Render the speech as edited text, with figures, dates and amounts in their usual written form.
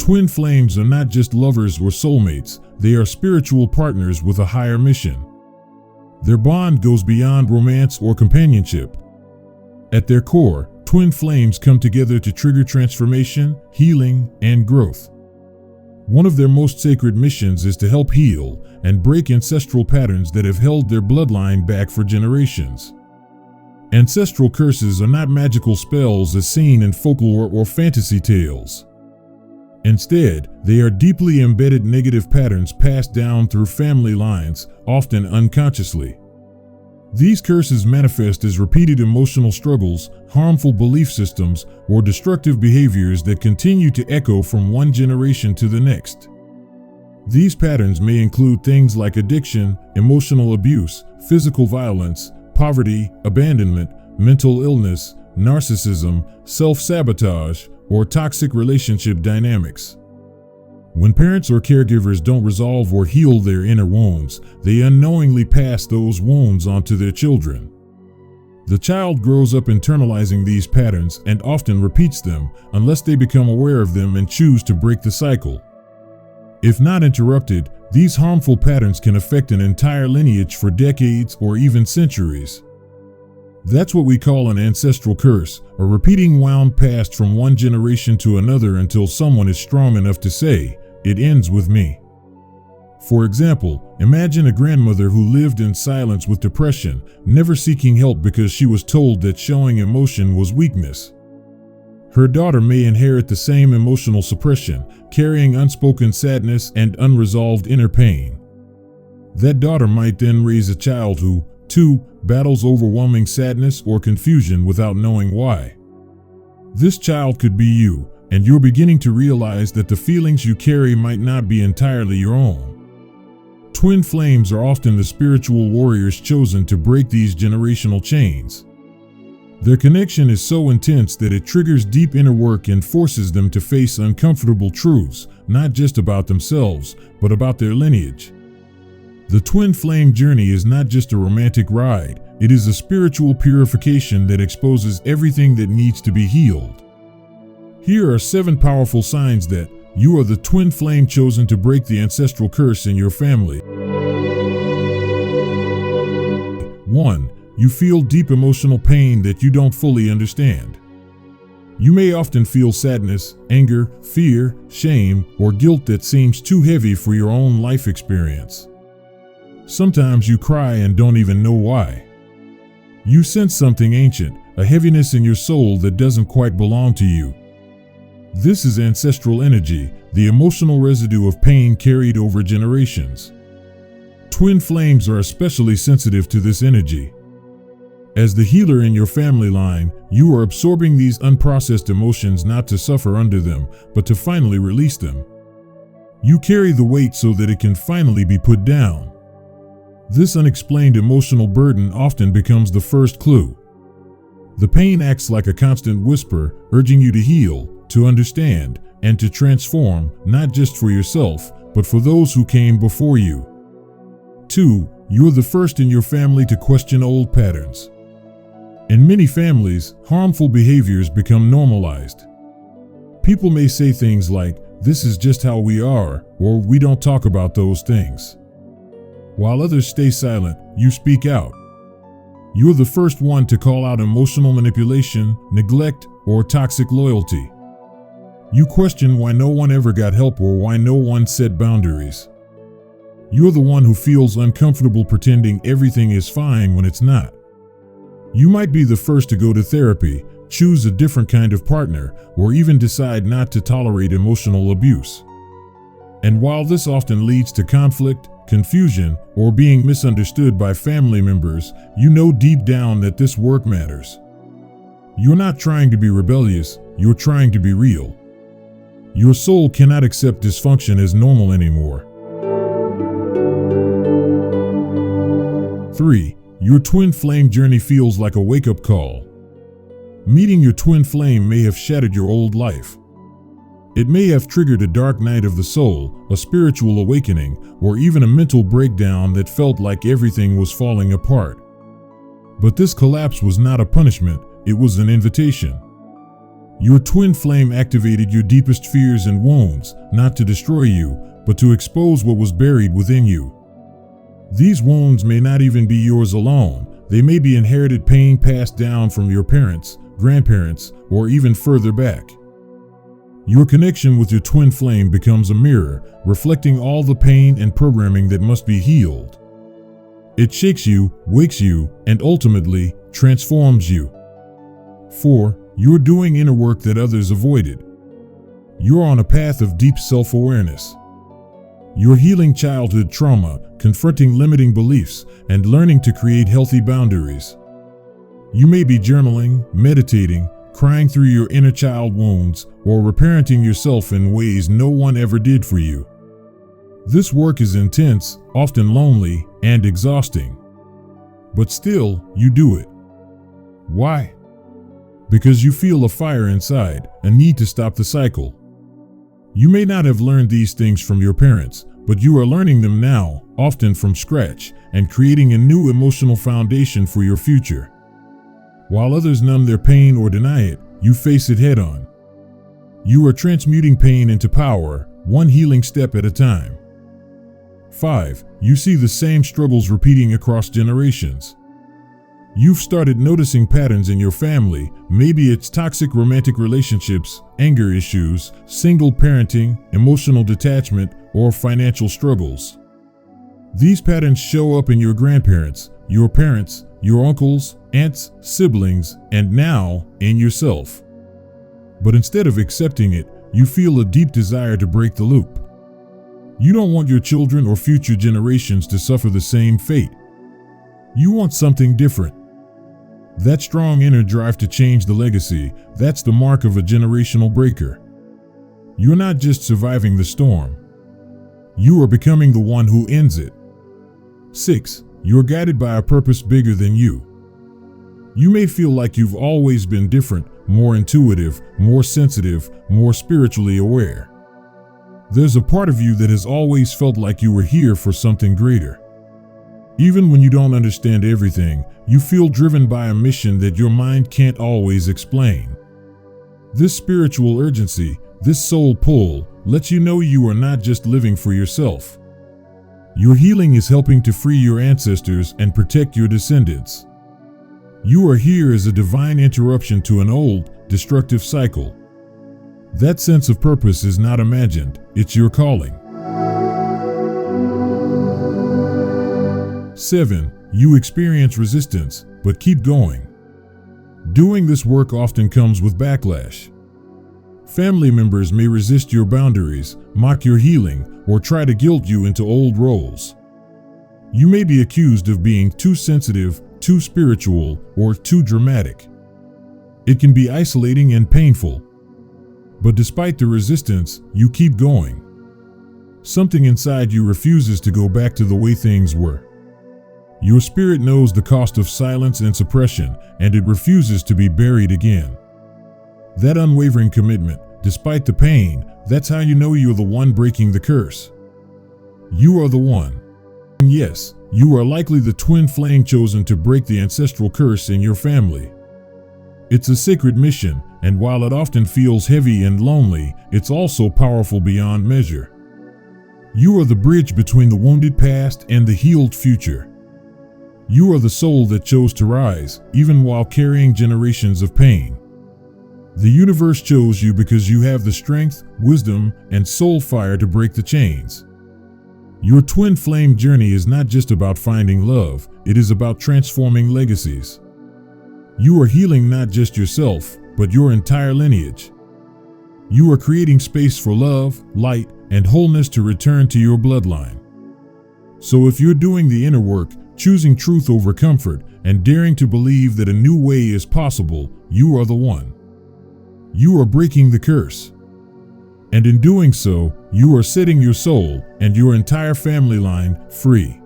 Twin flames are not just lovers or soulmates, they are spiritual partners with a higher mission. Their bond goes beyond romance or companionship. At their core, twin flames come together to trigger transformation, healing, and growth. One of their most sacred missions is to help heal and break ancestral patterns that have held their bloodline back for generations. Ancestral curses are not magical spells as seen in folklore or fantasy tales. Instead, they are deeply embedded negative patterns passed down through family lines, often unconsciously. These curses manifest as repeated emotional struggles, harmful belief systems, or destructive behaviors that continue to echo from one generation to the next. These patterns may include things like addiction, emotional abuse, physical violence, poverty, abandonment, mental illness, narcissism, self-sabotage, or toxic relationship dynamics. When parents or caregivers don't resolve or heal their inner wounds, they unknowingly pass those wounds onto their children. The child grows up internalizing these patterns and often repeats them unless they become aware of them and choose to break the cycle. If not interrupted, these harmful patterns can affect an entire lineage for decades or even centuries. That's what we call an ancestral curse, a repeating wound passed from one generation to another until someone is strong enough to say, "It ends with me." For example, imagine a grandmother who lived in silence with depression, never seeking help because she was told that showing emotion was weakness. Her daughter may inherit the same emotional suppression, carrying unspoken sadness and unresolved inner pain. That daughter might then raise a child who, too, battles overwhelming sadness or confusion without knowing why. This child could be you, and you're beginning to realize that the feelings you carry might not be entirely your own. Twin flames are often the spiritual warriors chosen to break these generational chains. Their connection is so intense that it triggers deep inner work and forces them to face uncomfortable truths, not just about themselves, but about their lineage. The twin flame journey is not just a romantic ride, it is a spiritual purification that exposes everything that needs to be healed. Here are 7 powerful signs that you are the twin flame chosen to break the ancestral curse in your family. 1. You feel deep emotional pain that you don't fully understand. You may often feel sadness, anger, fear, shame, or guilt that seems too heavy for your own life experience. Sometimes you cry and don't even know why. You sense something ancient, a heaviness in your soul that doesn't quite belong to you. This is ancestral energy, the emotional residue of pain carried over generations. Twin flames are especially sensitive to this energy. As the healer in your family line, you are absorbing these unprocessed emotions not to suffer under them, but to finally release them. You carry the weight so that it can finally be put down. This unexplained emotional burden often becomes the first clue. The pain acts like a constant whisper, urging you to heal, to understand, and to transform, not just for yourself, but for those who came before you. 2. You're the first in your family to question old patterns. In many families, harmful behaviors become normalized. People may say things like, "This is just how we are," or "We don't talk about those things." While others stay silent, you speak out. You're the first one to call out emotional manipulation, neglect, or toxic loyalty. You question why no one ever got help or why no one set boundaries. You're the one who feels uncomfortable pretending everything is fine when it's not. You might be the first to go to therapy, choose a different kind of partner, or even decide not to tolerate emotional abuse. And while this often leads to conflict, confusion, or being misunderstood by family members, you know deep down that this work matters. You're not trying to be rebellious, you're trying to be real. Your soul cannot accept dysfunction as normal anymore. 3. Your twin flame journey feels like a wake-up call. Meeting your twin flame may have shattered your old life. It may have triggered a dark night of the soul, a spiritual awakening, or even a mental breakdown that felt like everything was falling apart. But this collapse was not a punishment, it was an invitation. Your twin flame activated your deepest fears and wounds, not to destroy you, but to expose what was buried within you. These wounds may not even be yours alone. They may be inherited pain passed down from your parents, grandparents, or even further back. Your connection with your twin flame becomes a mirror, reflecting all the pain and programming that must be healed. It shakes you, wakes you, and ultimately transforms you. 4. You're doing inner work that others avoided. You're on a path of deep self-awareness. You're healing childhood trauma, confronting limiting beliefs, and learning to create healthy boundaries. You may be journaling, meditating, crying through your inner child wounds, or reparenting yourself in ways no one ever did for you. This work is intense, often lonely, and exhausting. But still, you do it. Why? Because you feel a fire inside, a need to stop the cycle. You may not have learned these things from your parents, but you are learning them now, often from scratch, and creating a new emotional foundation for your future. While others numb their pain or deny it, you face it head on. You are transmuting pain into power, one healing step at a time. 5. You see the same struggles repeating across generations. You've started noticing patterns in your family. Maybe it's toxic romantic relationships, anger issues, single parenting, emotional detachment, or financial struggles. These patterns show up in your grandparents, your parents, your uncles, aunts, siblings, and now in yourself. But instead of accepting it, you feel a deep desire to break the loop. You don't want your children or future generations to suffer the same fate. You want something different. That strong inner drive to change the legacy, that's the mark of a generational breaker. You're not just surviving the storm. You are becoming the one who ends it. 6. You're guided by a purpose bigger than you. You may feel like you've always been different, more intuitive, more sensitive, more spiritually aware. There's a part of you that has always felt like you were here for something greater. Even when you don't understand everything, you feel driven by a mission that your mind can't always explain. This spiritual urgency, this soul pull, lets you know you are not just living for yourself. Your healing is helping to free your ancestors and protect your descendants. You are here as a divine interruption to an old, destructive cycle. That sense of purpose is not imagined, it's your calling. 7. You experience resistance, but keep going. Doing this work often comes with backlash. Family members may resist your boundaries, mock your healing, or try to guilt you into old roles. You may be accused of being too sensitive, too spiritual, or too dramatic. It can be isolating and painful. But despite the resistance, you keep going. Something inside you refuses to go back to the way things were. Your spirit knows the cost of silence and suppression, and it refuses to be buried again. That unwavering commitment, despite the pain, that's how you know you're the one breaking the curse. You are the one. And yes, you are likely the twin flame chosen to break the ancestral curse in your family. It's a sacred mission, and while it often feels heavy and lonely, it's also powerful beyond measure. You are the bridge between the wounded past and the healed future. You are the soul that chose to rise, even while carrying generations of pain. The universe chose you because you have the strength, wisdom, and soul fire to break the chains. Your twin flame journey is not just about finding love, it is about transforming legacies. You are healing not just yourself, but your entire lineage. You are creating space for love, light, and wholeness to return to your bloodline. So if you're doing the inner work, choosing truth over comfort, and daring to believe that a new way is possible, you are the one. You are breaking the curse. And in doing so, you are setting your soul and your entire family line free.